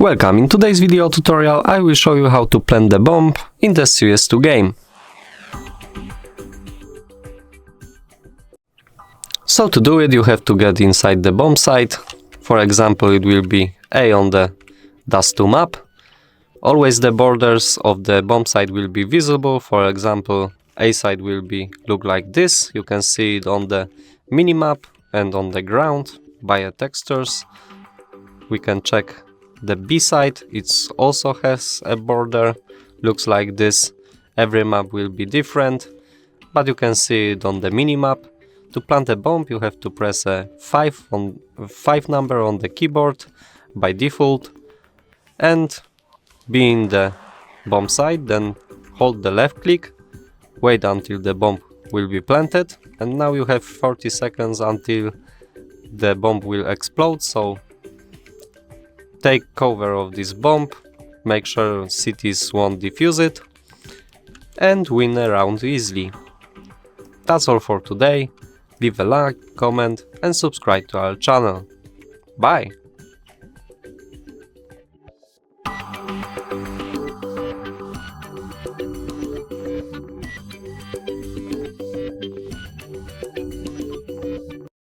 Welcome, in today's video tutorial I will show you how to plant the bomb in the CS2 game. So to do it you have to get inside the bomb site. For example, it will be A on the Dust2 map. Always the borders of the bomb site will be visible. For example, A side will look like this. You can see it on the minimap and on the ground by textures. We can check the B side. It also has a border, looks like this. Every map will be different, but you can see it on the minimap. To plant a bomb you have to press a 5 number on the keyboard by default and be in the bomb site, then hold the left click, wait until the bomb will be planted, and now you have 40 seconds until the bomb will explode. So take cover of this bomb, make sure cities won't defuse it, and win a round easily. That's all for today. Leave a like, comment and subscribe to our channel. Bye!